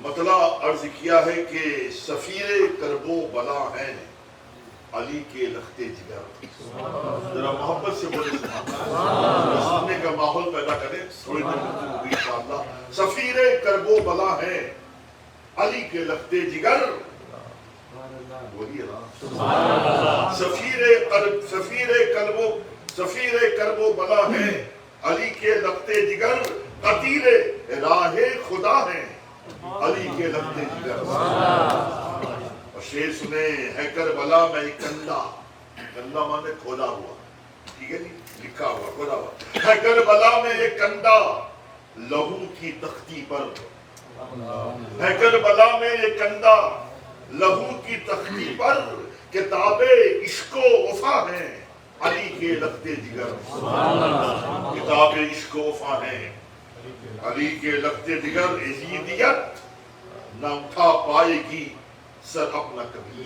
مطلع عرض کیا ہے کہ سفیر کرب و بلا ہیں علی کے لخت جگر. ذرا محبت سے بولے سننے کا ماحول پیدا کریں. تھوڑی دیر ہوگی انشاءاللہ. سفیر کرب و بلا ہیں علی کے لخت جگر. وہی سفیر کرب و بلا ہیں علی کے لخت جگر. قتیل راہ خدا ہیں علی کے لخت جگر. اور شعر سنے ہے کربلا میں ایک کندہ. کندہ مانے کھودا ہوا, ٹھیک ہے نہیں, لکھا ہوا, کھودا ہوا. ہے کربلا میں ایک کندہ لہو کی تختی پر. ہے کربلا میں ایک کندہ لہو کی تختی پر. کتاب عشق و وفا ہیں علی کے لخت جگر. کتاب عشق و وفا ہیں علی کے لخت جگر. یزیدیت نہ اٹھا پائے گی سر اپنا کبھی.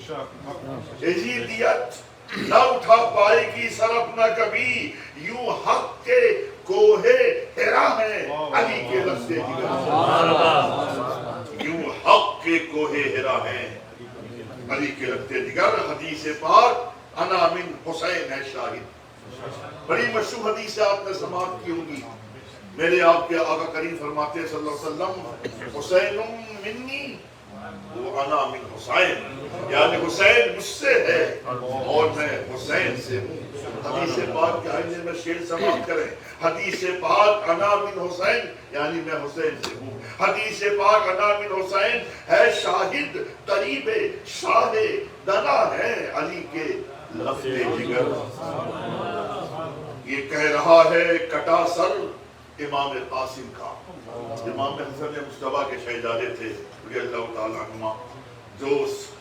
یزیدیت نہ اٹھا پائے گی سر اپنا کبھی. یوں حق کے کوہ حرا ہیں علی کے لخت جگر. یوں حق کے کوہ حرا ہیں علی کے لخت جگر. حدیث پاک انا من حسین ہے شاہد. بڑی مشہور حدیث ہے, آپ نے سماعت کی ہوگی. میرے آپ کے آقا کریم فرماتے ہیں صلی اللہ علیہ وسلم حسین منی وہ انا من حسین, یعنی حسین مجھ سے ہے اور میں حسین سے ہوں. حدیث پاک کے آئینے میں شعر سماعت کریں. حدیث پاک انا من حسین یعنی میں حسین سے ہوں. حدیث پاک انا من حسین ہے شاہد قریب شاہ دنا ہے علی کے لخت جگر. یہ کہہ رہا ہے کٹا سر امام قاسم کا. امام حسن مصطفیٰ کے شہزادے تھے رضی اللہ تعالیٰ عنہ, جو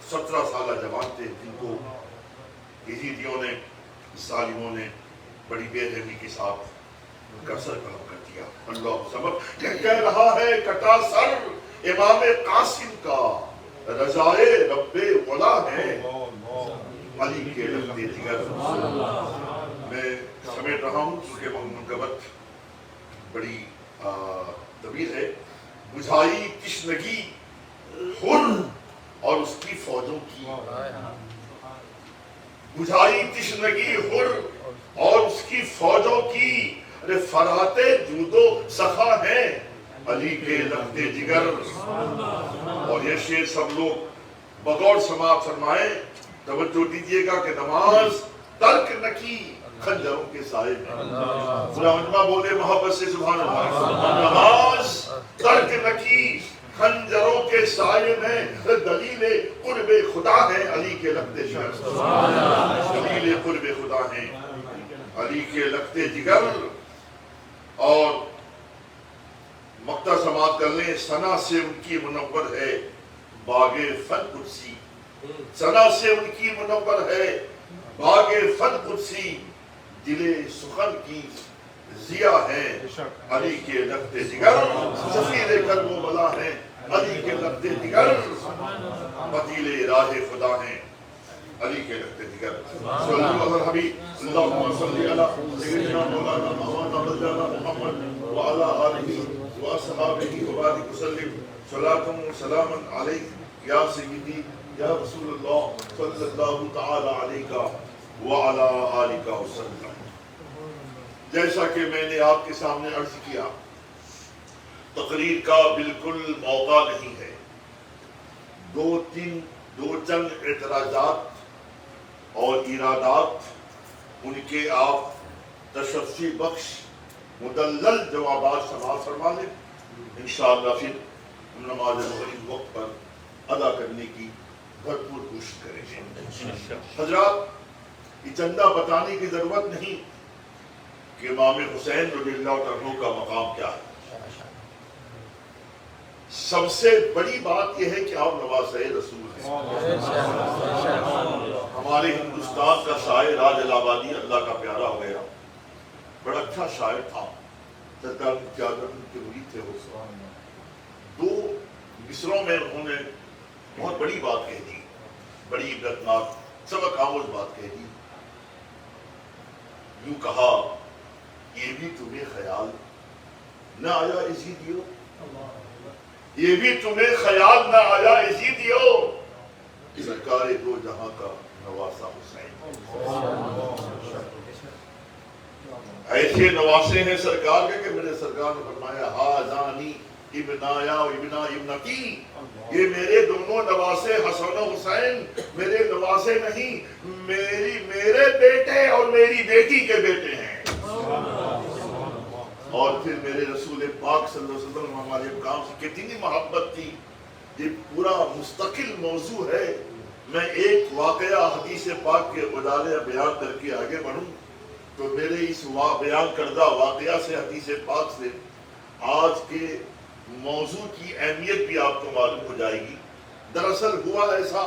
17 سالہ جوان تھے, جن کو یزیدیوں نے, ظالموں نے بڑی بے رحمی کے ساتھ سر قلم کر دیا. اللہ سبب کہہ رہا ہے کٹا سر امام قاسم کا رضائے رب ولا ہے علی کے لخت جگر. میں سمیٹ رہا ہوں کیونکہ منقبت بڑی طویل ہے. بجھائی تشنگی خور اور اس کی فوجوں کی. بجھائی تشنگی خور اور اس کی فوجوں کی. فرحت جود و سخا ہے علی کے لخت جگر. اور یہ شعر سب لوگ بغور سماعت فرمائیں. توجہ دیجیے گا کہ نماز ترک نہ کی خنجروں کے سائے میں. پورا مجمع بولے محبت سے سبحان اللہ. نماز ترک نہ کی خنجروں کے سائے میں. دلیل قرب خدا ہے علی کے لخت جگر. دلیل قرب خدا ہے علی کے لخت جگر. اور مقطع سماعت کر لیں. ثنا سے ان کی منور ہے باغ فن قدسی. ثنا سے ان کی منور ہے باغ فن قدسی. دل سخن کی ضیا ہے علی کے لخت جگر. سفیر کرب و بلا ہیں علی کے لخت جگر. قتیل راہ خدا ہیں علی کے لخت جگر. صلی اللہ علیہ حبیب اللہم صلی علی سیدنا مولانا محمد وعلی آلہ واصحابہ وبارک وسلم. صلاۃ و سلام علیک یا سیدی یا رسول اللہ صلی اللہ تعالی علیہ وعلی آلہ وسلم. جیسا کہ میں نے آپ کے سامنے عرض کیا, تقریر کا بالکل موقع نہیں ہے. دو چند اعتراضات اور ارادات, ان کے آپ تشفی بخش مدلل جوابات سماعت فرما لیں. انشاءاللہ پھر نماز مغرب وقت پر ادا کرنے کی بھرپور کوشش کریں گے. حضرات, یہ چندہ بتانے کی ضرورت نہیں کہ امام حسین رضی اللہ عنہ کا مقام کیا ہے. سب سے بڑی بات یہ ہے کہ آپ نواسہ رسول ہیں. ہمارے ہندوستان کا شاعر راج الآبادی اللہ کا پیارا ہو گیا, بڑا اچھا شاعر تھا. سرکار کے مرید تھے وہ. 2 مصروں میں انہوں نے بہت بڑی بات کہہ دی, بڑی عبرتناک سبق آموز بات کہہ دی. یوں کہا یہ بھی تمہیں خیال نہ آیا یزیدیو یہ بھی تمہیں خیال نہ آیا یزیدیو، سرکار دو جہاں کا نواسا حسین، ایسے نواسے ہیں سرکار کے کہ میرے سرکار نے فرمایا ہاذانی ابنایا و ابنا ابنتی، یہ میرے دونوں نواسے حسن و حسین میرے نواسے نہیں، میرے بیٹے اور میری بیٹی کے بیٹے ہیں۔ اور پھر میرے رسول پاک صلی اللہ علیہ وسلم ہمارے کام سے کتنی محبت تھی، یہ پورا مستقل موضوع ہے۔ میں ایک واقعہ حدیث پاک کے ادالے بیان کر کے آگے بڑھوں تو میرے اس بیان کردہ واقعہ سے حدیث پاک سے آج کے موضوع کی اہمیت بھی آپ کو معلوم ہو جائے گی۔ دراصل ہوا ایسا،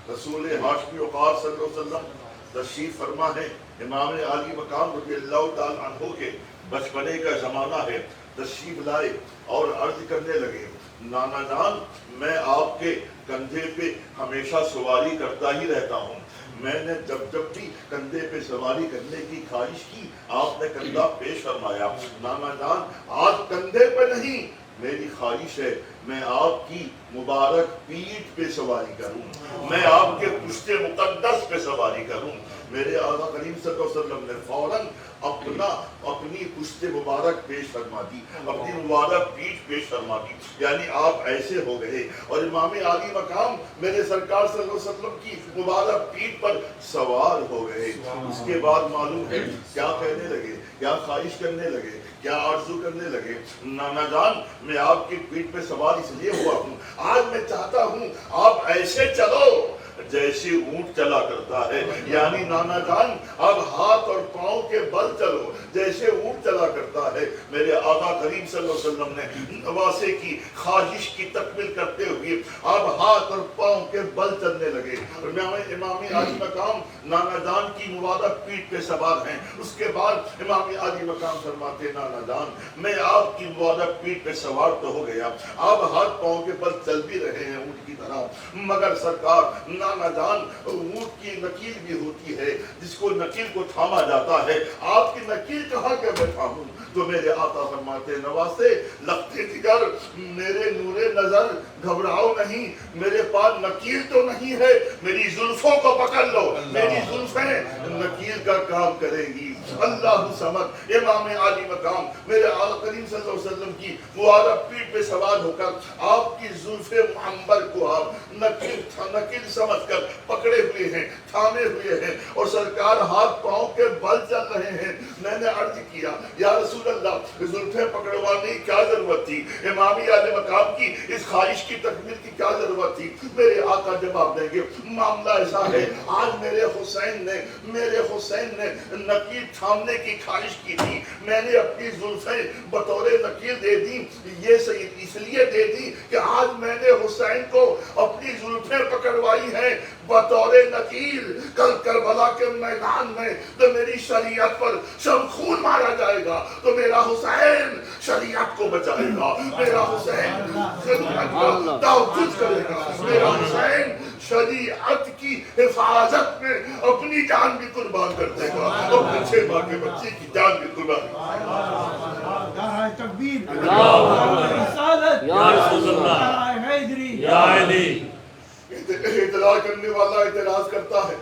رسول ہاشمی وقار صلی اللہ علیہ وسلم تشریف فرما ہے، امام عالی مقام رضی اللہ تعالی عنہ کے بچپنے کا زمانہ ہے، تشریف لائے اور عرض کرنے لگے نانا جان میں آپ کے کندھے پہ ہمیشہ سواری کرتا ہی رہتا ہوں، میں نے جب بھی کندھے پہ سواری کرنے کی خواہش کی آپ نے کندھا پیش فرمایا، نانا جان آج کندھے پہ نہیں، میری خواہش ہے میں آپ کی مبارک پیٹھ پہ سواری کروں، میں آپ کے پشت مقدس پہ سواری کروں۔ میرے آقا کریم صلی اللہ علیہ وسلم نے فوراً اپنی پشت مبارک پیش فرما دی، اپنی مبارک پیٹھ پیش فرما دی، یعنی آپ ایسے ہو گئے اور امام عالی مقام میرے سرکار صلی اللہ علیہ وسلم کی مبارک پیٹھ پر سوار ہو گئے۔ اس کے بعد معلوم ہے کیا کہنے لگے، کیا خواہش کرنے لگے، کیا آرزو کرنے لگے، نانا جان میں آپ کی پیٹھ پہ سوار اس لیے ہوا ہوں، آج میں چاہتا ہوں آپ ایسے چلو جیسے اونٹ چلا کرتا ہے، یعنی نانا جان اب ہاتھ اور پاؤں کے بل چلو جیسے اونٹ چلا کرتا ہے۔ میرے آقا کریم صلی اللہ علیہ وسلم نے نواسے کی خواہش کی تکمیل کرتے ہوئے اب ہاتھ اور پاؤں کے بل چلنے لگے اور امام عالی مقام نانا جان کی مبارک پیٹھ پہ سوار ہیں۔ اس کے بعد امام عالی مقام فرماتے نانا جان میں آپ کی مبارک پیٹھ پہ سوار تو ہو گیا، اب ہاتھ پاؤں کے بل چل بھی رہے ہیں اونٹ کی طرح، مگر سرکار نانا جان اونٹ کی نکیل بھی ہوتی ہے، جس کو نکیل کو تھاما جاتا ہے، آپ کی نکیل کہاں کے میں تھاموں؟ تو میرے آقا فرماتے نواسے لختے جگر میرے نور نظر گھبراؤ نہیں، میرے پاس نکیل تو نہیں ہے، میری زلفوں کو پکڑ لو، میری زلفیں نکیل کا کام کریں گی۔ اللہ سمد امام عالی مقام میرے آقا کریم صلی اللہ علیہ وسلم کی مبارک پیٹھ پہ سوار ہو کر آپ کی زلف معمبر کو آپ نکیل سمجھ کر پکڑے ہوئے ہیں، تھامے ہوئے ہیں اور سرکار ہاتھ پاؤں کے بل چل رہے ہیں۔ میں نے عرض کیا یا رسول اللہ زلفیں پکڑوانے کی کیا ضرورت تھی، امام عالی مقام کی اس خواہش کی تکمیل کی کیا ضرورت تھی؟ میرے آقا جواب دیں گے معاملہ ایسا ہے آج میرے حسین نے نکیل تھامنے کی خواہش کی تھی، میں نے اپنی زلفیں بطور نکیل دے دی، یہ اس لیے دے دی کہ آج میں نے حسین کو اپنی زلفیں پکڑوائی ہیں بطور نکیل، کل کربلا کے میدان میں تو میری شریعت پر شمخون مارا جائے گا تو میرا حسین شریعت کو بچائے گا، میرا حسین شریعت کا تحفظ کرے گا، میرا حسین شریعت کی حفاظت میں اپنی جان بھی قربان کر دے گا، اپنے 6 ماہ کے بچے کی جان بھی قربان کر دے گا۔ تکبیر اعتراض کرنے والا اعتراض کرتا ہے،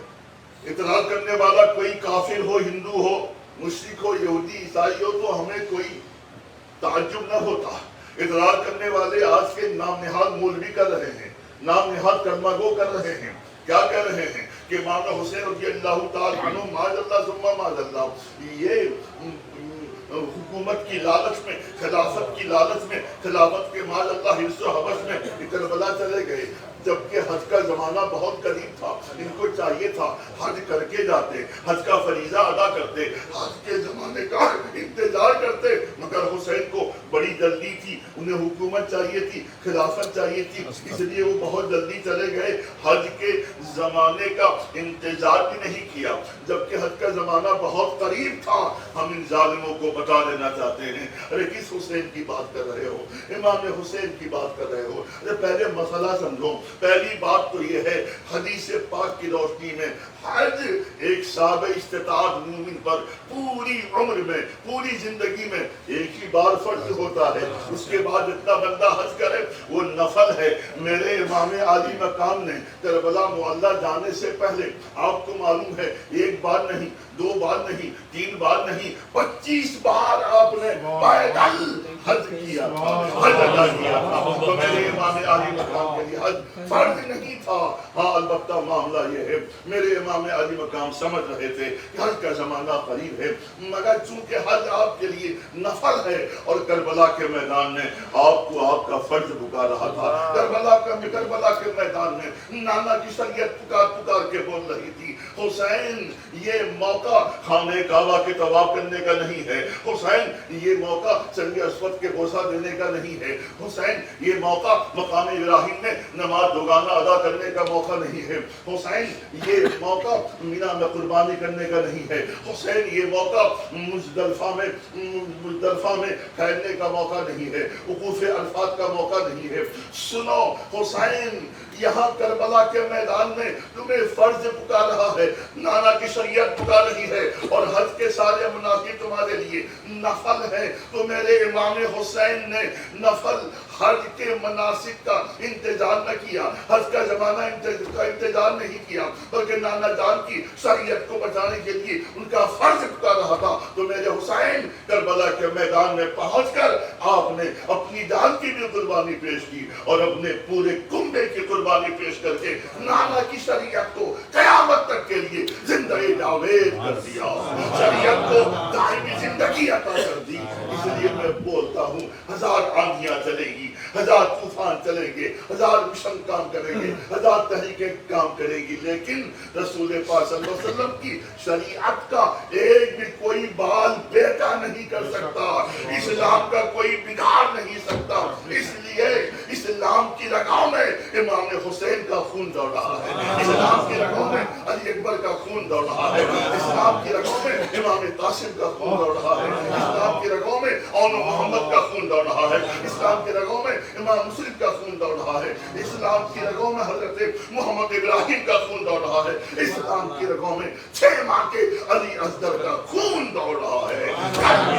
اعتراض کرنے والا کوئی کافر ہو، ہندو ہو، مشرک ہو، یہودی عیسائی ہو تو ہمیں کوئی تعجب نہ ہوتا۔ اعتراض کرنے والے آج کے نام نہاد مولوی کر رہے ہیں، نام نہاد کلمہ گو کر رہے ہیں، کیا کہہ رہے ہیں کہ امام حسین رضی اللہ تعالی عنہ معاذ اللہ ثم معاذ اللہ یہ حکومت کی لالچ میں، خلافت کی لالچ میں، خلافت کے معاذ اللہ حرص و حوث میں کربلا چلے گئے، جبکہ حج کا زمانہ بہت قریب تھا، ان کو چاہیے تھا حج کر کے جاتے، حج کا فریضہ ادا کرتے، حج کے زمانے کا انتظار کرتے، مگر حسین کو بڑی جلدی تھی، انہیں حکومت چاہیے تھی، خلافت چاہیے تھی، اس لیے وہ بہت جلدی چلے گئے، حج کے زمانے کا انتظار بھی نہیں کیا، جبکہ حج کا زمانہ بہت قریب تھا۔ ہم ان ظالموں کو بتا دینا چاہتے ہیں، ارے کس حسین کی بات کر رہے ہو، امام حسین کی بات کر رہے ہو، ارے پہلے مسئلہ مسئلہ سمجھو. پہلی بات تو یہ ہے حدیث پاک کی روشنی میں حج ایک صاحب استطاعت مومن پر پوری عمر میں پوری زندگی میں ایک ہی بار فرض ہوتا ہے. اس کے بعد اتنا بندہ حج کرے وہ نفل ہے. میرے امام عالی مقام نے کربلا معلیٰ جانے سے پہلے آپ کو معلوم ہے ایک بار نہیں 2 بار نہیں 3 بار نہیں 25 بار آپ نے پیدل حج کیا تھا, حج ادا کیا تھا. تو میرے امام عالی مقام کے لیے حج فرض نہیں تھا. ہاں البتہ معاملہ یہ ہے میرے امام عالی مقام سمجھ رہے تھے کہ حج کا زمانہ قریب ہے, مگر چونکہ حج آپ کے لیے نفل ہے اور کربلا کے میدان میں آپ کو آپ کا فرض پکار رہا تھا. کربلا کے میدان میں نانا کی شریعت پکار کے بول رہی تھی حسین یہ موقع خانہ کعبہ کے طواف کرنے کا نہیں ہے. حسین یہ موقع سنگ اسود کے بوسہ دینے کا نہیں ہے. حسین یہ موقع مقام ابراہیم میں نماز دوگانہ ادا کرنے کا موقع نہیں ہے. حسین یہ موقع مینا میں قربانی کرنے کا نہیں ہے. حسین یہ موقع مزدلفہ میں ٹھہرنے کا موقع نہیں ہے. وقوف عرفات کا موقع نہیں ہے. سنو حسین یہاں کربلا کے میدان میں تمہیں فرض پکار رہا ہے, نانا کی شریعت پکار رہی ہے اور حج کے سارے مناسب تمہارے لیے نفل ہے. تو میرے امام حسین نے نفل حج کے مناسب کا انتظار نہ کیا, حج کا زمانہ کا انتظار نہیں کیا, بلکہ نانا جان کی شریعت کو بچانے کے لیے ان کا فرض پکار رہا تھا. تو میرے حسین کربلا کے میدان میں پہنچ کر آپ نے اپنی جان کی بھی قربانی پیش کی اور اپنے پورے کنبے کی قربانی پیش کر کے نانا کی شریعت کو قیامت تک کے لیے زندہ جاوید کر دیا, شریعت کو دائمی زندگی عطا کر دی. اس لیے میں بولتا ہوں 1000 آندیاں چلیں گی, 1000 طوفان چلیں گے, 1000 مشن کام کریں گے, 1000 تحریکیں کام کریں گی, لیکن رسول پاک صلی اللہ علیہ وسلم کی شریعت کا ایک بھی کوئی بال بیٹا نہیں کر سکتا, اسلام کا کوئی بگاڑ نہیں سکتا. اس لیے اسلام کی رگوں میں امام حسین کا خون دوڑ رہا ہے, اسلام کی رگوں میں علی اکبر کا خون دوڑ رہا ہے, اسلام کی رگوں میں امام قاسم کا خون دوڑ رہا ہے, اسلام کی رگوں میں اون محمد کا خون دوڑ رہا ہے, اسلام کی رگوں میں امام مسلم کا خون دوڑ رہا ہے, اسلام کی رگوں میں حضرت محمد ابراہیم کا خون دوڑ رہا ہے, اسلام کی رگوں میں 6 ماہ کے علی اصغر کا خون دوڑ رہا ہے.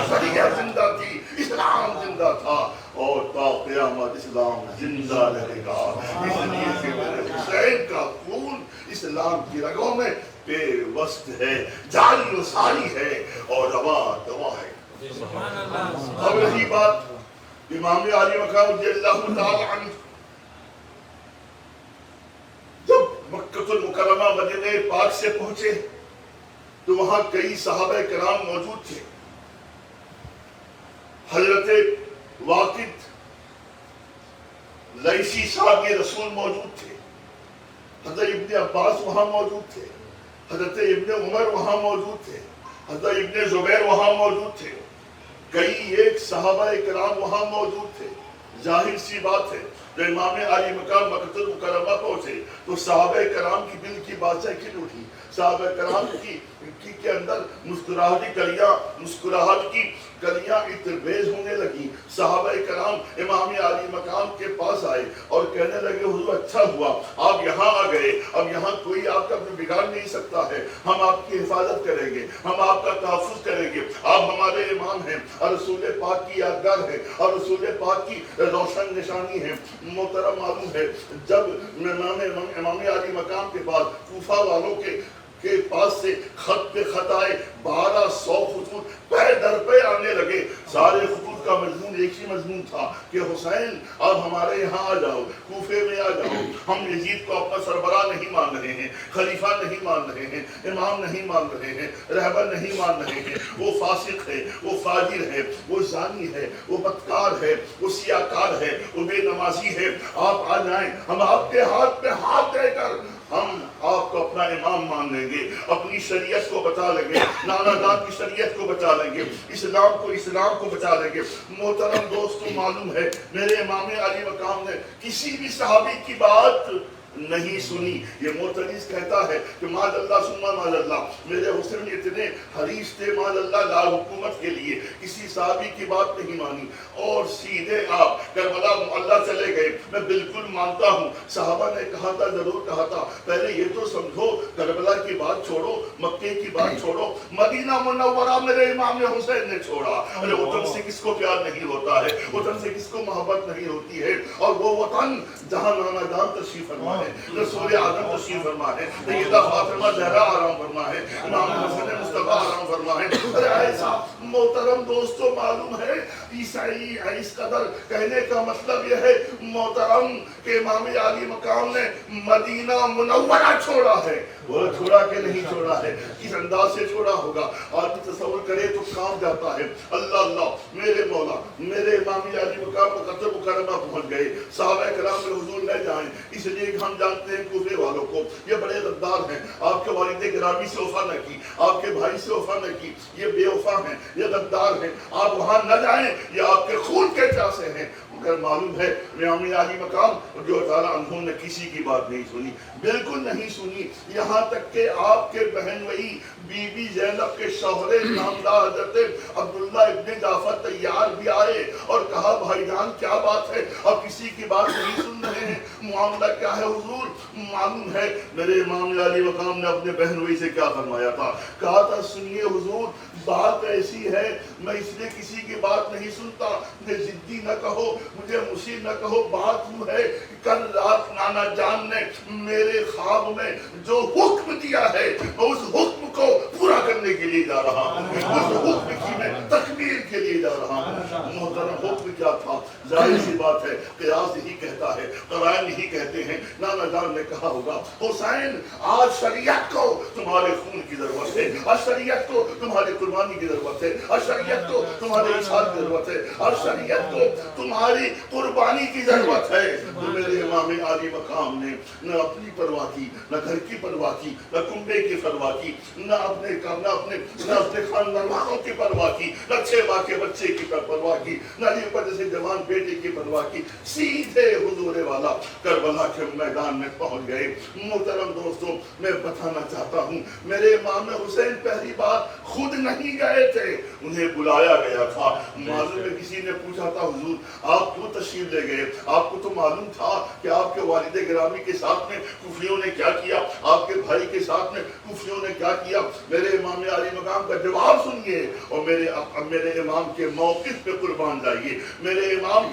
شریعت زندہ تھی, اسلام زندہ تھا اور تا قیامت اسلام زندہ رہے گا. اس لیے کہ میرے حسین کا خون اسلام کی رگوں میں بے وسط ہے, جاری و ساری ہے اور روا دوا ہے. اب رہی بات امام علی مقام رضی اللہ تعالی عنہ, جب مکہ المکرمہ مدینہ پاک سے پہنچے تو وہاں کئی صحابہ کرام موجود تھے. حضرت واقد لیثی صاحب رسول موجود تھے, حضرت ابن عباس وہاں موجود تھے, حضرت ابن عمر وہاں موجود تھے, حضرت ابن زبیر وہاں موجود تھے, کئی ایک صحابہ کرام وہاں موجود تھے. ظاہر سی بات ہے جو امام علی مقام مکہ المکرمہ پہنچے تو صحابہ کرام کی دل کی باتیں کھل اٹھی, صحابہ کرام کی کے اندر مسکراہٹ کی کلیاں اتربیز ہونے لگی. صحابہ کرام امام علی مقام کے پاس آئے اور کہنے لگے حضور اچھا ہوا آپ یہاں آ گئے, اب یہاں کوئی آپ کا بگاڑ نہیں سکتا ہے, ہم آپ کی حفاظت کریں گے, ہم آپ کا تحفظ کریں گے, آپ ہمارے امام ہیں اور رسول پاک کی یادگار ہے اور رسول پاک کی روشن نشانی ہے. محترم معلوم ہے جب امام علی مقام کے بعد کوفہ والوں کے پاس سے خط پہ خط آئے, 1200 خطوط پہ در پہ آنے لگے. سارے خطوط کا مضمون ایک ہی مضمون تھا کہ حسین آپ ہمارے یہاں آ جاؤ, کوفے میں آ جاؤ, ہم یزید کو اپنا سربراہ نہیں مان رہے ہیں, خلیفہ نہیں مان رہے ہیں, امام نہیں مان رہے ہیں, رہبر نہیں مان رہے ہیں, وہ فاسق ہے, وہ فاجر ہے, وہ زانی ہے, وہ بدکار ہے, وہ سیاکار ہے, وہ بے نمازی ہے, آپ آ جائیں, ہم آپ کے ہاتھ پہ ہاتھ دے کر ہم آپ کو اپنا امام مان لیں گے, اپنی شریعت کو بچا لیں گے, نانا جان کی شریعت کو بچا لیں گے, اسلام کو بچا لیں گے. محترم دوستو معلوم ہے میرے امام علی مقام نے کسی بھی صحابی کی بات نہیں سنی. یہ معترض کہتا ہے کہ ماذ اللہ سما ماذ اللہ, میرے حسین اتنے حریص تھے ماذ اللہ لال حکومت کے لیے, کسی صحابی کی بات نہیں مانی اور سیدھے آپ کربلا معلّہ چلے گئے. میں بالکل مانتا ہوں صحابہ نے کہا تھا, ضرور کہا تھا, پہلے یہ تو سمجھو کربلا کی بات چھوڑو, مکے کی بات چھوڑو, مدینہ منورہ میرے امام حسین نے چھوڑا. ارے وطن سے کس کو پیار نہیں ہوتا ہے, وطن سے کس کو محبت نہیں ہوتی ہے, اور وہ وطن جہاں نانا جان تشریف فرما ہے, رسول اعظم تشریف فرما ہے, سیدہ فاطمہ زہرا آرام فرما ہے, امام حسن مصطفیٰ آرام فرما ہے. ارے ایسا محترم دوستو معلوم ہے عیسائی اس قدر کہنے کا مطلب یہ ہے محترم کہ امام عالی مقام نے مدینہ منورہ چھوڑا ہے. وہ چھوڑا کہ نہیں چھوڑا ہے, کس انداز سے چھوڑا ہوگا, آدمی تصور کرے تو کام جاتا ہے. اللہ اللہ میرے مولا میرے امام عالی مقام مقدس مکرمہ پہنچ گئے, صحابہ کرام میں حضور نہ جائیں, اس لیے کہ ہم جانتے ہیں کوفے والوں کو یہ بڑے غدار ہیں, آپ کے والد گرامی سے وفا نہ کی, آپ کے بھائی سے وفا نہ کی, یہ بے وفا ہیں, یہ غدار ہیں, آپ وہاں نہ جائیں, یہ آپ کے خون کے پیاسے ہیں. مگر معلوم ہے امام عالی مقام جو تعالیٰ عنہ نے کسی کی بات نہیں سنی, بالکل نہیں سنی. یہاں تک کہ آپ کے بہن وہی بی بی زینب کے شوہر نامدار حضرت عبداللہ ابن جعفر طیار بھی آئے اور کہا بھائی جان کیا بات ہے, اب کسی کی بات نہیں سن رہے ہیں, معاملہ کیا ہے حضور. معلوم ہے میرے امام عالی مقام نے اپنے بہن وہی سے کیا فرمایا تھا, کہا تھا سنیے حضور بات ایسی ہے, میں اس لیے کسی کی بات نہیں سنتا, مجھے ضدی نہ کہو, مجھے مسیح نہ کہو, بات وہ ہے کل رات نانا جان نے میرے خواب میں جو حکم دیا ہے میں اس حکم کو پورا کرنے کے لیے جا رہا ہوں, اس حکم کی میں تکمیل کے لیے جا رہا ہوں. محترم حکم کیا تھا, ظاہر سی بات ہے قیاس یہی کہتا ہے, قرائن یہی کہتے ہیں. نانا جان نے کہا ہوگا حسین آج شریعت کو تمہارے خون کی ضرورت ہے, آج شریعت کو تمہاری قربانی کی ضرورت ہے, آج شریعت کو تمہارے اشار کی ضرورت ہے, آج شریعت کو تمہاری قربانی کی ضرورت ہے. تو میرے امام عالی مقام نے نہ اپنی پرواہ کی, نہ گھر کی پرواہ کی, نہ کنبے کی پرواہ کی, نہ اپنے خاندان والوں کی پرواہ کی, نہ 6 ماہ کے بچے کی پرواہ کی, نہ جیسے جوان بیٹے کی پرواہ کی, سیدھے حضور والا کربلا کے میدان میں پہنچ گئے. محترم دوستوں میں بتانا چاہتا ہوں میرے امام حسین پہلی بار خود نہیں گئے تھے, انہیں بلایا گیا تھا. معلوم ہے کسی نے پوچھا تھا حضور آپ کیوں تشریف لے گئے, آپ کو تو معلوم تھا کہ آپ کے والد گرامی کے ساتھ میں کفریوں نے کیا کیا, آپ کے بھائی کے ساتھ میں کفریوں نے کیا کیا. میرے امام عالی مقام کا جواب سنیے اور میرے امام کے موقف پہ قربان جائیے, میرے امام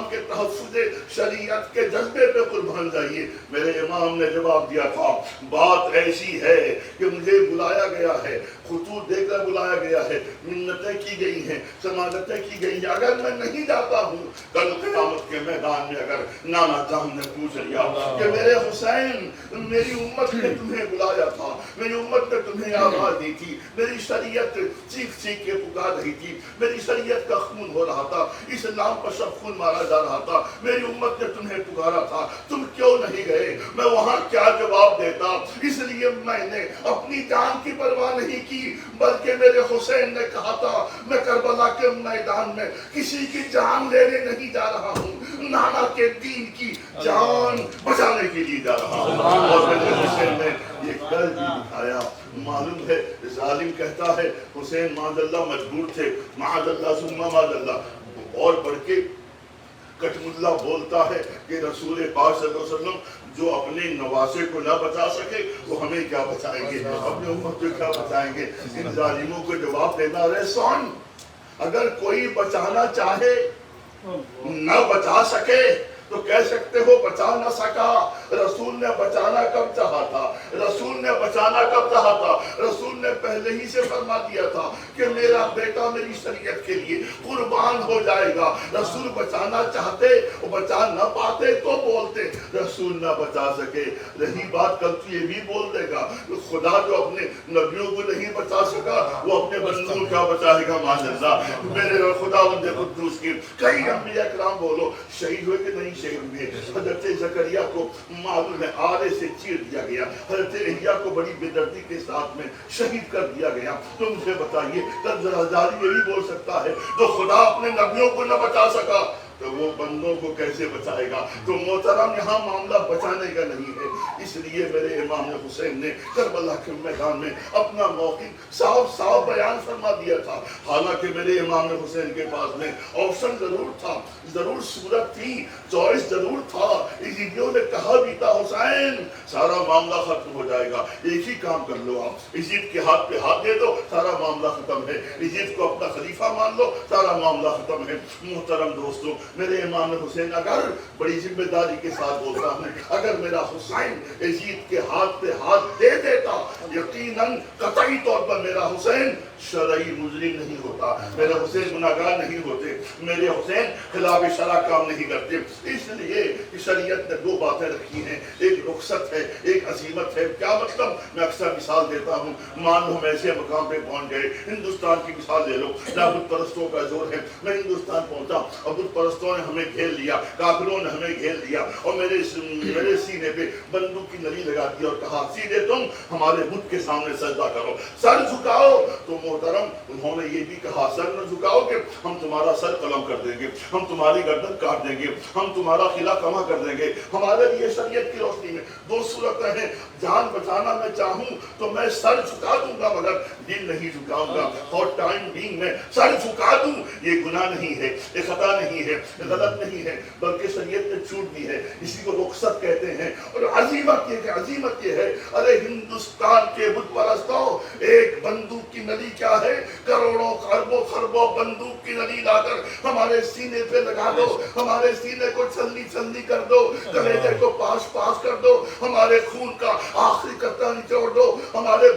کے تحفظ شریعت کے جذبے پہ قربان جائیے. میرے امام نے جواب دیا تھا بات ایسی ہے کہ مجھے بلایا گیا ہے, خطوط دے کر بلایا گیا ہے, منتیں کی گئی ہیں, سماجتیں کی گئی ہیں, اگر میں نہیں جاتا ہوں کل قیامت کے میدان میں اگر نانا جان نے پوچھ لیا کہ میرے حسین میری امت نے تمہیں بلایا تھا, میری امت نے تمہیں آواز دی تھی, میری شریعت چیخ چیخ کے پکار رہی تھی, میری شریعت کا خون ہو رہا تھا, اسلام پر سب خون مارا جا رہا تھا, میری امت نے تمہیں پکارا تھا, تم کیوں نہیں گئے, میں وہاں کیا جواب دیتا. اس لیے میں نے اپنی جان کی پرواہ نہیں کی, بلکہ میرے حسین نے کہا تھا میں کربلا کے میدان میں کسی کی جان لینے نہیں جا رہا ہوں, نانا کے دین کی جان بچانے کے لیے جا رہا ہوں. اور میرے حسین نے یہ کر بھی دکھایا. معلوم ہے ظالم کہتا ہے حسین معاذ اللہ مجبور تھے, معاذ اللہ ثم معاذ اللہ, اور بڑھ کے کٹم اللہ بولتا ہے کہ رسول پاک صلی اللہ علیہ وسلم جو اپنے نواسے کو نہ بچا سکے وہ ہمیں کیا بچائیں گے, اپنے امت کو کیا بچائیں گے. ان ظالموں کو جواب دینا رہے سون, اگر کوئی بچانا چاہے نہ بچا سکے تو کہہ سکتے ہو بچا نہ سکا. رسول نے بچانا کب چاہا تھا, رسول نے بچانا کب چاہا تھا, رسول نے پہلے ہی سے فرما دیا تھا کہ میرا بیٹا میری شریعت کے لیے قربان ہو جائے گا. رسول بچانا چاہتے بچا نہ پاتے تو بولتے, رسول نہ بچا سکے. رہی بات کل تو یہ بھی بول دے گا خدا جو اپنے نبیوں کو نہیں بچا سکا وہ اپنے بندوں کو کیا بچائے گا. معاذ اللہ میرے خدا بندے قدوس کی کئی انبیاء کرام بولو شہید ہوئے کہ نہیں شہید ہوئے. حضرت زکریا کو معلوم ہے آرے سے چیر دیا گیا, حضرت یحییٰ کو بڑی بے دردی کے ساتھ میں شہید کر دیا گیا. تو مجھے بتائیے کل ظالم یہ بھی بول سکتا ہے جو خدا اپنے نبیوں کو نہ بچا سکا تو وہ بندوں کو کیسے بچائے گا؟ تو محترم یہاں معاملہ بچانے کا نہیں ہے، اس لیے میرے امام حسین نے کربلا کے میدان میں اپنا موقف صاف صاف بیان فرما دیا تھا۔ حالانکہ میرے امام حسین کے پاس میں آپشن ضرور تھا، ضرور صورت تھی، چوائس ضرور تھا۔ یزیدیوں نے کہا بھی تھا حسین سارا معاملہ ختم ہو جائے گا، ایک ہی کام کر لو، آپ یزید کے ہاتھ پہ ہاتھ دے دو، سارا معاملہ ختم ہے، یزید کو اپنا خلیفہ مان لو، سارا معاملہ ختم ہے۔ محترم دوستوں، میرے امام حسین اگر بڑی ذمہ داری کے ساتھ بولتا ہوں، اگر میرا حسین یزید کے ہاتھ پہ ہاتھ دے دیتا، یقیناً قطعی طور پر میرا حسین شرعی مجرم نہیں ہوتا، میرے حسین گناہگار نہیں ہوتے، میرے حسین خلاف شرع کام نہیں کرتے۔ اس لیے شریعت نے دو باتیں رکھی ہیں، ایک رخصت ہے، ایک عزیمت ہے۔ کیا مطلب؟ میں اکثر مثال دیتا ہوں، مان لو ہم ایسے مقام پہ پہنچ گئے، ہندوستان کی مثال لے لو، جہاں بت پرستوں کا زور ہے، میں ہندوستان پہنچا اور بت پرستوں نے ہمیں گھیر لیا، کافروں نے ہمیں گھیر لیا اور میرے سینے پہ بندوق کی نلی لگا دی اور کہا سیدھے تم ہمارے بت کے سامنے سجدہ کرو، سر جھکاؤ۔ تو محترم انہوں نے یہ بھی کہا سر نہ جھکاؤ کہ ہم تمہارا سر قلم کر دیں گے، ہم تمہاری گردن کاٹ دیں گے، ہم تمہارا قلعہ کما کر دیں گے۔ ہمارے لیے شریعت کی روشنی میں دو صورتیں ہیں، جان بچانا میں چاہوں تو میں سر جھکا دوں گا مگر دل نہیں جھکاؤں گا، اور ٹائم بینگ میں سر جھکا دوں یہ گناہ نہیں ہے، یہ خطا نہیں ہے، یہ غلط نہیں ہے، بلکہ شریعت نے چھوٹ دی ہے، اسی کو رخصت کہتے ہیں۔ اور عظیمت یہ کہ عظیمت یہ ہے، ارے ہندوستان کے بت پرستوں، ایک بندوق کی نلی کیا ہے؟ کروڑوں خربوں خربوں بندوق کی نلی لا کر ہمارے سینے پہ لگا دو، ہمارے سینے کو چھلنی چھلنی کر دو، کلیجے کو پاس پاس کر دو، ہمارے خون کا آخری قطرہ نچوڑ دو، ہمارے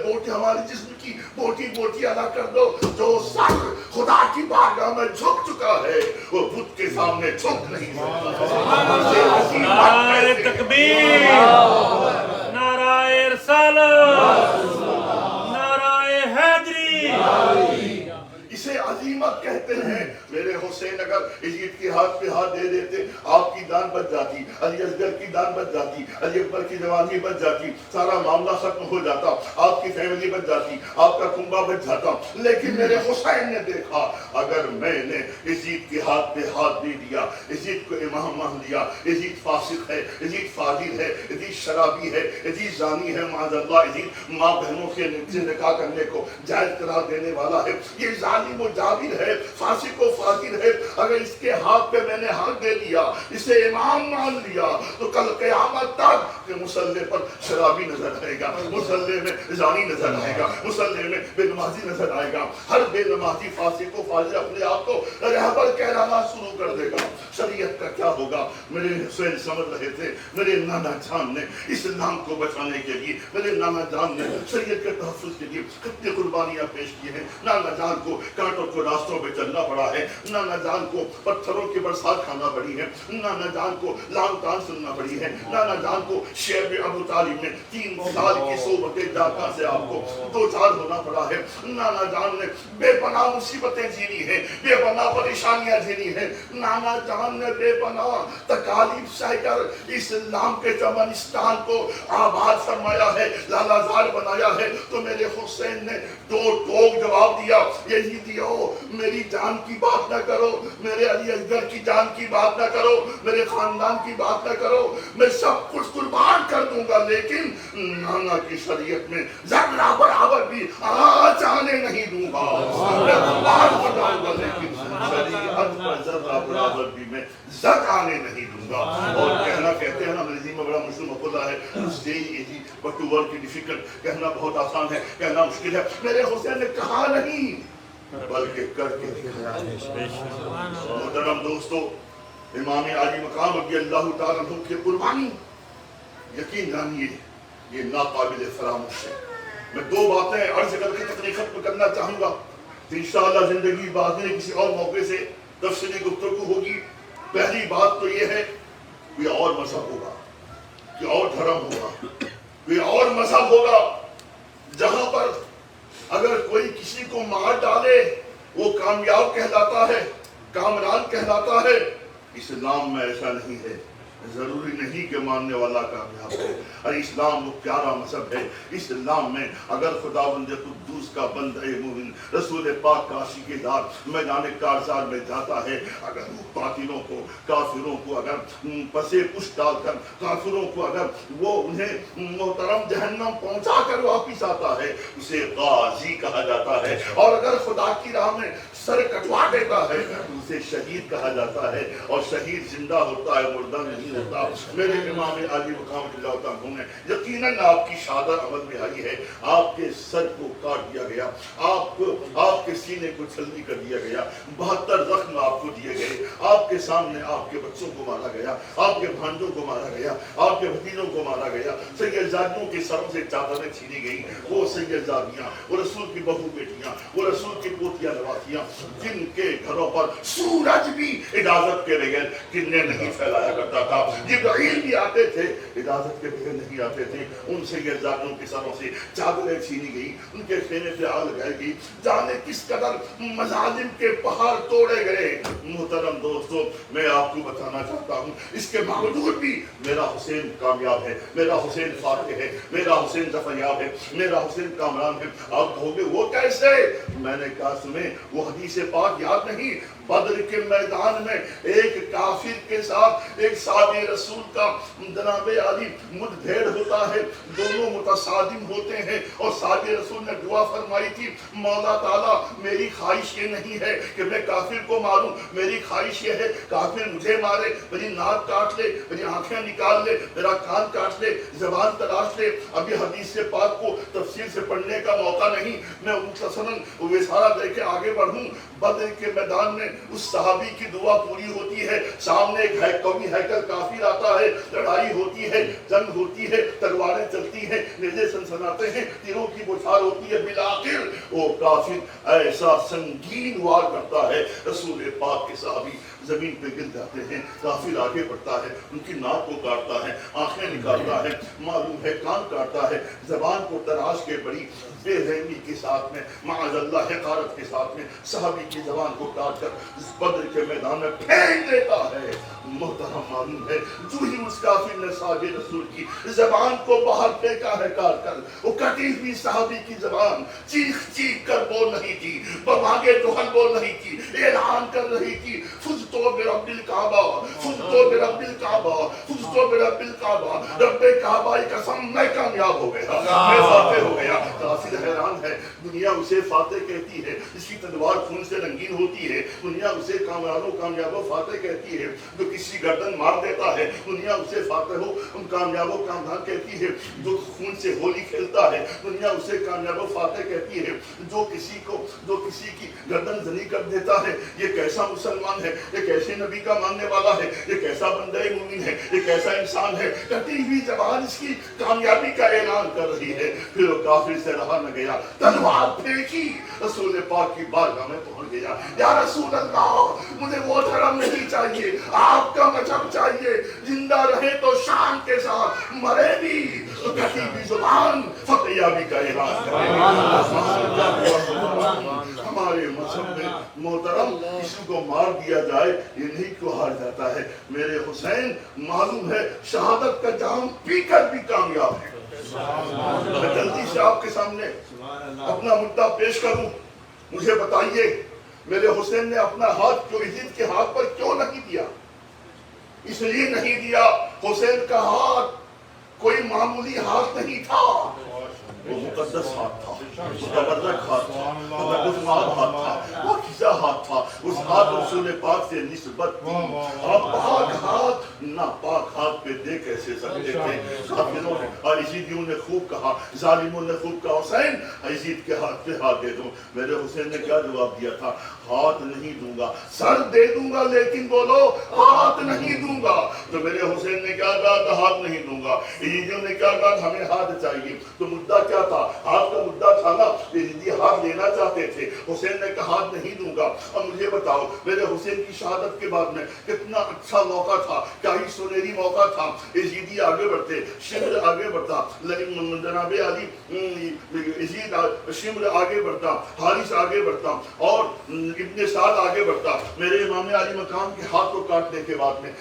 جسم کی بوٹی بوٹی ادا کر دو۔ جو سر خدا کی بارگاہ میں جھک چکا ہے وہ بت کے سامنے جھک نہیں سکتا۔ نعرہ تکبیر، نعرہ رسالت، نعرہ حیدری، اسے عظیمت کہتے ہیں۔ میرے حسین اگر یزید کے ہاتھ پہ ہاتھ دے دیتے، آپ کی جان بچ جاتی، علی اصغر کی جان بچ جاتی، علی اکبر کی جوانی بچ جاتی، سارا معاملہ ختم ہو جاتا، آپ کی فیملی بچ جاتی، آپ کا کنبہ بچ جاتا۔ لیکن میرے حسین نے دیکھا اگر میں نے یزید کے ہاتھ پہ ہاتھ دے دیا، یزید کو امام مان لیا، یزید فاسق ہے، یزید فاجر ہے، یزید شرابی ہے، یزید زانی ہے، معاذ اللہ یزید ماں بہنوں سے نکاح کرنے کو جائز قرار دینے والا ہے، یہ ظالم و جابر ہے، فاسق و فاجر ہے، اگر اس کے ہاتھ پہ میں نے ہاتھ دے دیا، اسے امام مان لیا، تو کل قیامت تک کہ مصلی پر شرابی نظر آئے گا، مصلی میں زانی نظر آئے گا، مصلی میں بے نمازی نظر آئے گا، ہر بے نمازی فاسق و فاجر اپنے آپ کو رہبر کہلانا شروع کر دے گا۔ شریعت کا کیا ہوگا؟ میرے حسین سمجھ رہے تھے، میرے نانا جان نے اسلام کو بچانے کے لیے، میرے نانا جان نے شریعت کے تحفظ کے لیے کتنی قربانیاں پیش کی ہیں۔ نانا جان کو کانٹوں کو راستوں پہ چلنا پڑا ہے، نانا جان کو پتھروں کی برسات کھانا پڑی ہے، نانا جان کو لان تان سننا پڑی ہے، نانا جان کو شعب ابو طالب میں 3 سال کی صحبت ڈاکہ سے آپ کو 2 سال ہونا پڑا ہے، نانا جان نے بے پناہ مصیبتیں جھیلی ہیں، بے پناہ پریشانیاں جھیلی ہیں، نانا جان نے بے پناہ تکالیف سہ کر اسلام کے چمنستان کو آباد فرمایا ہے، لالا زار بنایا ہے۔ تو میرے حسین نے دو ٹوک جواب دیا، یزیدیو میری جان کی بات نہ کرو، میرے علی اصغر کی جان کی بات نہ کرو، میرے خاندان کی بات نہ کرو، میں سب کچھ قربان کر دوں گا، لیکن نانا کی شریعت میں ذرہ برابر بھی آج آنے نہیں دوں گا، میں قربان کر جاؤں گا، لیکن شریعت پر ذرہ برابر بھی میں زد آنے نہیں دوں گا۔ اور کہنا کہتے ہیں نا انگریزی میں بڑا مشہور مقولہ ہے، stay easy but to work is difficult، کہنا بہت آسان ہے، کہنا مشکل ہے۔ میرے حسین نے کہا نہیں بلکہ کر کے دکھایا۔ محترم دوستو، امام علی مقام رضی اللہ تعالیٰ عنہ کی قربانی یقین جانیے یہ ناقابل فراموش ہے۔ میں 2 باتیں عرض کر کے تقریر ختم کرنا چاہوں گا، انشاءاللہ زندگی بعد میں کسی اور موقع سے تفصیلی گفتگو ہوگی۔ پہلی بات تو یہ ہے کوئی اور مذہب ہوگا، کوئی اور دھرم ہوگا، کوئی اور مذہب ہوگا جہاں پر اگر کوئی کسی کو مار ڈالے وہ کامیاب کہلاتا ہے، کامران کہلاتا ہے۔ اسلام میں ایسا نہیں ہے۔ ضروری نہیں کہ ماننے والا کامیاب ہے. اور اسلام وہ پیارا مذہب ہے. اسلام میں اگر خداوند قدوس کا بندہ مومن رسول پاک کا عاشق دار میدان کارزار میں جاتا ہے، اگر وہ باطلوں کو کافروں کو اگر پسے پش ڈال کر کافروں کو اگر وہ انہیں محترم جہنم پہنچا کر واپس آتا ہے، اسے غازی کہا جاتا ہے. اور اگر خدا کی راہ میں سر کٹوا دیتا ہے اسے شہید کہا جاتا ہے. اور شہید زندہ ہوتا ہے، مردہ نہیں ہوتا. میرے امام علی مقام اللہ تعالیٰ نے یقیناً آپ کی شہادت عمل میں آئی ہے. آپ کے سر کو کاٹ دیا گیا، آپ کے سینے کو چھلنی کر دیا گیا، 72 زخم آپ کو دیے گئے. آپ کے سامنے آپ کے بچوں کو مارا گیا، آپ کے بھانجوں کو مارا گیا، آپ کے بھتیجوں کو مارا گیا. سیدزادیوں کے سروں سے چادریں چھینی گئی. وہ سیدزادیاں، وہ رسول کی بہو بیٹیاں، وہ رسول کی پوتیاں نواتیاں، جن کے گھروں پر سورج بھی اجازت کے بغیر کرنیں نہیں پھیلایا کرتا تھا. جبرائیل بھی آتے تھے، اجازت کے بغیر نہیں آتے تھے. ان سیدزادیوں کے سروں سے چادریں چھینی گئی، ان کے خیمے پہ آگ لگائی گئی. جانے کس قدر مظالم کے پہاڑ توڑے گئے. محترم دوستو، میں آپ کو بتانا چاہتا ہوں اس کے باوجود بھی میرا حسین کامیاب ہے، میرا حسین فاتح ہے، میرا حسین ظفریاب ہے، میرا حسین کامران ہے. آپ کہو گے وہ کیسے؟ میں نے کہا سنیں، وہ حدیث پاک یاد نہیں؟ بدر کے میدان میں ایک کافر کے ساتھ ایک صحابی رسول کا جناب علی مد بھیڑ ہوتا ہے، دونوں متصادم ہوتے ہیں. اور صحابی رسول نے دعا فرمائی تھی، مولا تعالیٰ میری خواہش یہ نہیں ہے کہ میں کافر کو ماروں، میری خواہش یہ ہے کافر مجھے مارے، میری ناک کاٹ لے، میری آنکھیں نکال لے، میرا کان کاٹ لے، زبان تراش لے. ابھی حدیث پاک کو تفصیل سے پڑھنے کا موقع نہیں، میں مختصراً وسارہ دے کے آگے بڑھوں. بدر کے میدان میں اس صحابی کی دعا پوری ہوتی ہے. سامنے ایک قوی ہیکل کافر آتا ہے، لڑائی ہوتی ہے، جنگ ہوتی ہے، تلواریں چلتی ہیں، نیزے سنسناتے ہیں، تیروں کی بوچھار ہوتی ہے. بالآخر وہ کافر ایسا سنگین وار کرتا ہے، رسول پاک کے صحابی زمین پہ گر جاتے ہیں. کافر آگے بڑھتا ہے، ان کی ناک کو کاٹتا ہے، آنکھیں نکالتا ہے، معلوم ہے کان کاٹتا ہے، زبان کو تراش کے بڑی بے رحمی کے ساتھ میں، معاذ اللہ حقارت کے ساتھ میں صحابی کی زبان کو کاٹ کر بدر کے میدان میں پھینک دیتا ہے. محترم معلوم ہے جو ہی اس کافر نے صحابی رسول کی زبان کو باہر پھینکا ہے کاٹ کر، وہ کٹی ہوئی صحابی کی زبان چیخ چیخ کر بول رہی تھی، بماگے ٹوہل بول رہی تھی، اعلان کر رہی تھی، فزتو برب الکعبہ، فزتو برب الکعبہ، فزتو برب الکعبہ، رب کعبہ کی قسم میں کامیاب ہو گیا، میں فاتح ہو گیا. کافر حیران ہے، دنیا اسے فاتح کہتی ہے، اس کی تلوار خون سے رنگین ہوتی ہے. دنیا اسے کامیاب و فاتح کہتی ہے، جو کسی گردن مار دیتا ہے. دنیا اسے فاتح و کامیاب و کامران کہتی ہے، جو خون سے ہولی کھیلتا ہے. دنیا اسے کامیاب و فاتح کہتی ہے، جو کسی کی گردن زنی کر دیتا ہے. یہ کیسا مسلمان ہے، یہ کیسے نبی کا ماننے والا ہے، یہ کیسا بندہ مومن ہے، یہ کیسا انسان ہے. کٹی ہوئی زبان اس کی کامیابی کا اعلان کر رہی ہے. پھر وہ کافر سے رہا نہ گیا، تلوار پھینکی، رسول پاک کی بارگاہ میں پہنچ گیا. یا رسول اللہ، مجھے وہ دھرم نہیں چاہیے، آپ کا مذہب چاہیے. زندہ رہے تو شان کے ساتھ، مرے بھی تو کٹی ہوئی زبان فتحیابی کا اعلان کرے. ہمارے مذہب میں محترم کسی کو مار دیا جائے یہ نہیں کو ہار جاتا ہے. میرے حسین معلوم ہے شہادت کا جام پی کر بھی کامیاب ہے. میں جلدی سے آپ کے سامنے اپنا مدعا پیش کروں. مجھے بتائیے میرے حسین نے اپنا ہاتھ کیوں یزید کے ہاتھ پر کیوں نہیں دیا؟ اس لیے نہیں دیا، حسین کا ہاتھ کوئی معمولی ہاتھ نہیں تھا، وہ مقدس ہاتھ تھا، مبارک ہاتھ تھا، مقدس ہاتھ تھا، وہ کیسا ہاتھ تھا. اس ہاتھ رسول پاک سے نسبت تھی. آپ پاک ہاتھ ناپاک ہاتھ پہ دے کیسے سکتے تھے؟ کافروں نے اور یزیدیوں نے خوب کہا، ظالموں نے خوب کہا، حسین یزید کے ہاتھ پہ ہاتھ دے دو. میرے حسین نے کیا جواب دیا تھا؟ ہاتھ نہیں دوں گا، سر دے دوں گا لیکن بولو ہاتھ نہیں دوں گا. تو میرے حسین نے کیا کہا تھا؟ ہاتھ نہیں دوں گا. یزیدیوں نے کیا کہا؟ ہمیں ہاتھ چاہیے. تو مدعا کیا تھا؟ ہاتھ کا مدعا تھا نا، یزیدی ہاتھ لینا چاہتے تھے. حسین نے کہا ہاتھ نہیں دوں گا. اب مجھے بتاؤ میرے حسین کی شہادت کے بعد میں کتنا اچھا موقع تھا, کیا ہی سنہری موقع تھا. یزیدی آگے بڑھتے, شمر آگے بڑھتا, لیکن جناب علی یزید شمر آگے بڑھتا, حارث آگے بڑھتا اور ابن سعد آگے بڑھتا. میرے امام علی مقام کے ہاتھ کو کاٹنے کے بعد میں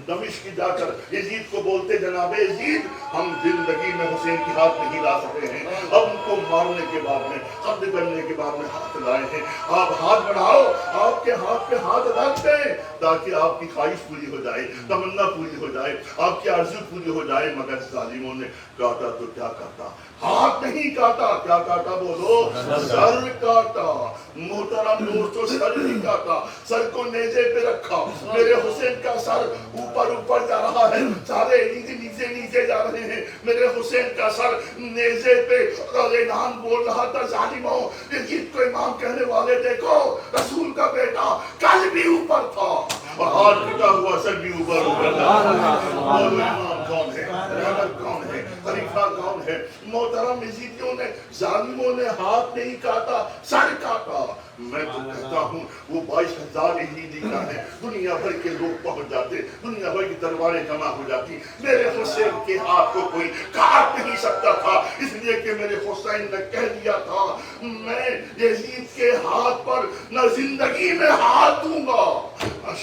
دمشق جا کر یزید کو بولتے, جناب یزید ہم زندگی میں حسین کی ہاتھ نہیں لا سکے ہیں, اب ان کو مارنے کے بعد میں قتل کرنے کے بعد میں ہاتھ لائے ہیں, آپ ہاتھ بڑھاؤ, آپ کے ہاتھ پہ ہاتھ رکھ دیں تاکہ آپ کی خواہش پوری ہو جائے, تمنا پوری ہو جائے, آپ کی آرزو پوری ہو جائے. مگر ظالموں نے کاٹا تو کیا کاٹا, ہاتھ نہیں کاٹا, کیا کاٹا بولو, سر کاٹا. محترم دوستو, سر نہیں کاٹا, سر کو نیزے پہ رکھا. میرے حسین کا سر اوپر اوپر جا رہا ہے, سارے نیچے نیچے نیچے جا رہے ہیں. میرے حسین کا سر نیزے پہ اعلان بول رہا تھا, ظالموں یزید کو امام کہنے والے دیکھو رسول کا بیٹا کل بھی اوپر تھا اور ہاتھ کٹا ہوا سر بھی اوپر اوپر تھا. بولو امام کون ہے, رحمت کون ہے, خلیفہ کون ہے. محترم یزیدیوں نے, ظالموں نے ہاتھ نہیں کاٹا, سر کاٹا. میں تو کہتا ہوں وہ 22,000 یزیدی کا ہے, دنیا بھر کے لوگ پہنچ جاتے, دنیا بھر کی تلواریں جمع ہو جاتی. میرے حسین کے ہاتھ کو کوئی کاٹ نہیں سکتا تھا, اس لیے کہ میرے حسین نے کہہ دیا تھا میں یزید کے ہاتھ پر نہ زندگی میں ہاتھ دوں گا,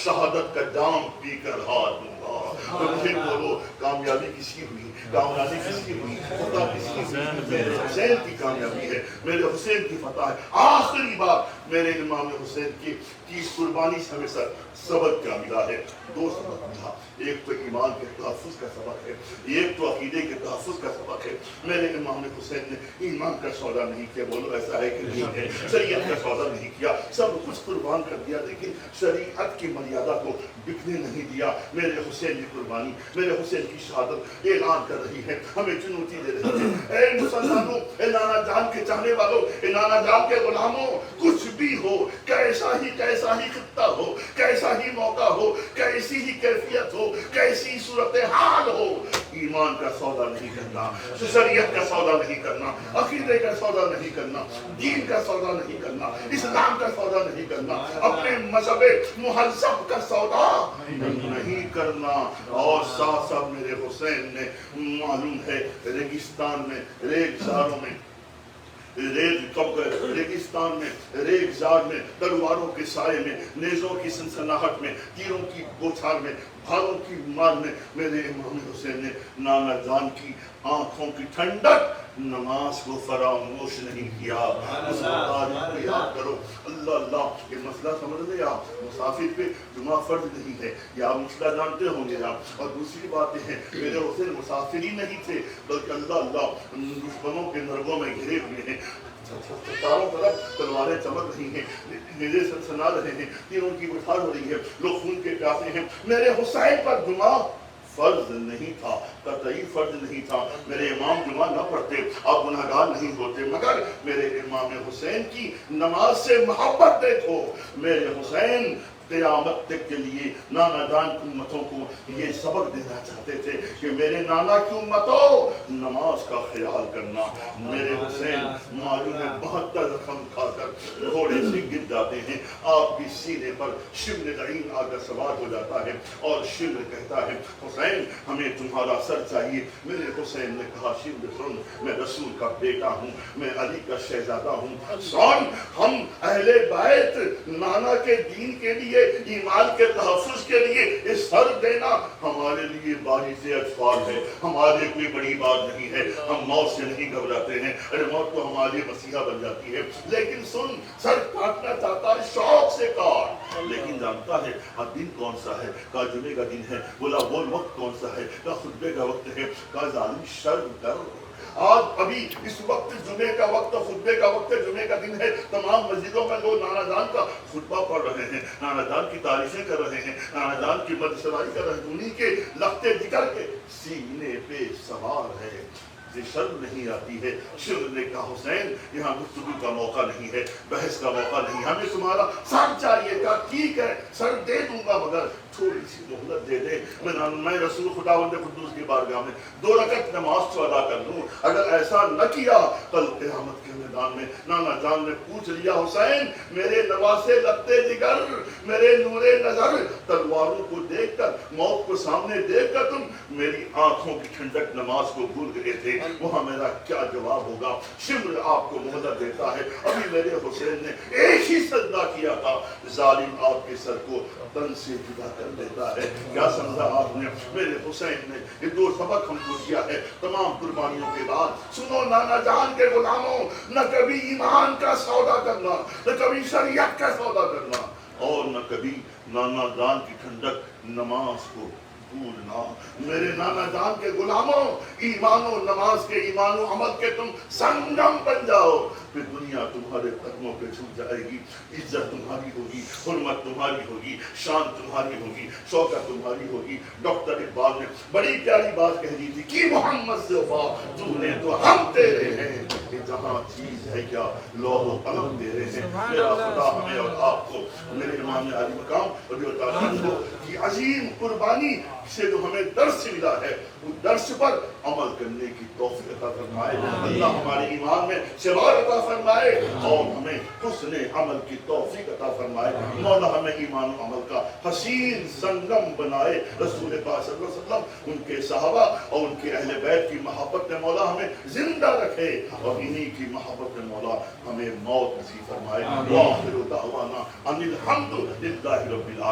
شہادت کا جام پی کر ہاتھ دوں گا. تو مجھے بولو کامیابی کس کی ہوئی, کامیابی کس کی ہوئی, فتح کس کی ہوئی. میرے حسین کی کامیابی ہے, میرے حسین کی فتح ہے. آخری بات میرے امام حسین کی قربانی سے ہمیں سبق کیا ملا ہے, 2 سبق ملا. ایک تو ایمان کے تحفظ کا سبق ہے, ایک تو عقیدے کے تحفظ کا سبق ہے. میرے امام حسین نے ایمان کا سودا نہیں کیا, بولو ایسا ہے کہ نہیں ہے, شریعت کا سودا نہیں کیا, سب کچھ قربان کر دیا, لیکن شریعت کی مریادہ کو بکنے نہیں دیا. میرے حسین کی قربانی, میرے حسین کی شہادت اعلان کر رہی ہے, ہمیں چنوتی دے رہی ہے. اے مسلمانوں, اے نانا جان کے چاہنے والوں, اے نانا جان کے غلاموں, کچھ بھی ہو, کیسا ہی خطہ ہو, کیسا ہی موقع ہو, کیسی ہی کیفیت ہو, کیسی صورتحال ہو, ایمان کا سودا نہیں کرنا, شریعت کا سودا نہیں کرنا, عقیدے کا سودا نہیں کرنا, دین کا سودا نہیں کرنا, اسلام کا سودا نہیں کرنا, اپنے مذہب مہذب کا سودا نہیں کرنا. اور ساتھ ساتھ میرے حسین نے, معلوم ہے ریگستان میں, ریگزاروں میں, ریگستان میں, ریگزار میں, تلواروں کے سائے میں, نیزوں کی سنسناہٹ میں, تیروں کی بوچھار میں, بھالوں کی مار میں میرے امام حسین نے نانا جان کی آنکھوں کی ٹھنڈک, نماز کو فراموش نہیں کیا. اس کو یاد کرو. اللہ اللہ, یہ مسئلہ سمجھ لے آپ, مسافر پہ جمعہ فرض نہیں ہے, یہ آپ مسئلہ جانتے ہوں گے آپ. اور دوسری بات یہ ہے, میرے حسین مسافر ہی نہیں تھے بلکہ اللہ اللہ دشمنوں کے نرگوں میں گھرے ہوئے ہیں. چاروں طرف تلواریں چمک رہی ہیں, نیزے سنسنا رہے ہیں, تیروں کی بچھاڑ ہو رہی ہے, لوگ خون کے پیاسے ہیں. میرے حسین پر جمعہ فرض نہیں تھا, قطعی فرض نہیں تھا. میرے امام جمعہ نہ پڑھتے, آپ گناہگار نہیں ہوتے, مگر میرے امام حسین کی نماز سے محبت دیکھو. میرے حسین قیامت تک کے لیے نانا جان کی امتوں کو یہ سبق دینا چاہتے تھے کہ میرے نانا کی امتوں, نماز کا خیال کرنا. میرے حسین معلوم ہے 72 زخم کھا کر گھوڑے سے گر جاتے ہیں, آپ کی سینے پر شمر لعین آ کر سوار ہو جاتا ہے اور شمر کہتا ہے حسین ہمیں تمہارا سر چاہیے. میرے حسین نے کہا شمر سن, میں رسول کا بیٹا ہوں, میں علی کا شہزادہ ہوں, سن ہم اہل بیت نانا کے دین کے لیے, ایمان کے تحفظ کے لیے یہ سر دینا ہمارے لیے باعث اطفال ہے, ہمارے کوئی بڑی بات نہیں ہے. ہم موت سے نہیں گھبراتے ہیں, ارے موت تو ہماری مسیحا بن جاتی ہے. لیکن سن, سر کاٹنا چاہتا ہے شوق سے کاٹ, لیکن جانتا ہے دن کون سا ہے, کا جمعے کا دن ہے, بولا وہ وقت کون سا ہے, کا خطبے کا وقت ہے, کا ظالم شرم کر. آج ابھی اس وقت جمعے کا وقت, خطبے کا وقت ہے, جمعے کا دن ہے, تمام مسجدوں میں لوگ نانا جان کا خطبہ پڑھ رہے ہیں, نانا جان کی تعریفیں کر رہے ہیں, نانا جان کی مدحشرائی کر رہے ہیں. انہیں کے لخت جگر کے سینے پہ سوار ہے یہ شرم نہیں آتی ہے؟ شمر نے کہا حسین یہاں گفتگو کا موقع نہیں ہے، بحث کا موقع نہیں، ہمیں تمہارا سر چاہیے۔ کہا ٹھیک ہے سر دے دوں گا، مگر تھوڑی سی مہلت دے دے، میں رسول خداوند قدوس کی بارگاہ میں 2 رکعت نماز تو ادا کر لوں۔ اگر ایسا نہ کیا کل قیامت کے میدان میں نانا جان نے پوچھ لیا حسین میرے نواسے لگتے جگر، میرے نور نظر، تلواروں کو دیکھ کر، موت کو سامنے دیکھ کر تم میری آنکھوں کی ٹھنڈک نماز کو بھول گئے تھے، وہاں میرا کیا جواب ہوگا؟ شمر آپ کو مہلت دیتا ہے، ابھی میرے حسین نے ایک ہی سجدہ کیا تھا، ظالم آپ کے سر کو تن سے جدا کر دیتا ہے۔ کیا سمجھا آپ نے؟ میرے حسین نے یہ 2 سبق ہم کو دیا ہے تمام قربانیوں کے بعد۔ سنو نانا جان کے غلاموں، نہ کبھی ایمان کا سودا کرنا، نہ کبھی شریعت کا سودا کرنا، اور نہ کبھی نانا جان کی ٹھنڈک نماز کو بھولنا۔ میرے نانا جان کے غلاموں، ایمان و نماز کے، ایمان و عمل کے تم سنگم بن جاؤ، پھر دنیا تمہارے قدموں پہ جھک جائے گی، عزت تمہاری ہوگی، حرمت تمہاری ہوگی، شان تمہاری ہوگی، شوکت تمہاری ہوگی۔ ڈاکٹر اقبال نے بڑی پیاری بات کہہ دی تھی کہ محمد سے وفا تو نے تو ہم تیرے ہیں، کہ جہاں چیز ہے کیا لوح و قلم تیرے ہیں۔ میرا خدا ہمیں اور آپ کو، میرے امام علی مقام رضی اللہ عنہ کی عظیم قربانی سے جو ہمیں درس ملا ہے، وہ درس پر عمل کرنے کی توفیق عطا فرمائے۔ اللہ ہمارے ایمان میں شبار عطا فرمائے اور ہمیں حسن عمل کی توفیق عطا فرمائے۔ مولا ہمیں ایمان و عمل کا حسین سنگم بنائے۔ رسول پاک صلی اللہ علیہ وسلم، ان کے صحابہ اور ان کے اہل بیت کی محبت میں مولا ہمیں زندہ رکھے، اور انہی کی محبت میں مولا ہمیں موت نصیب فرمائے۔ وآخر دعوانا ان الحمد للہ رب العالمین۔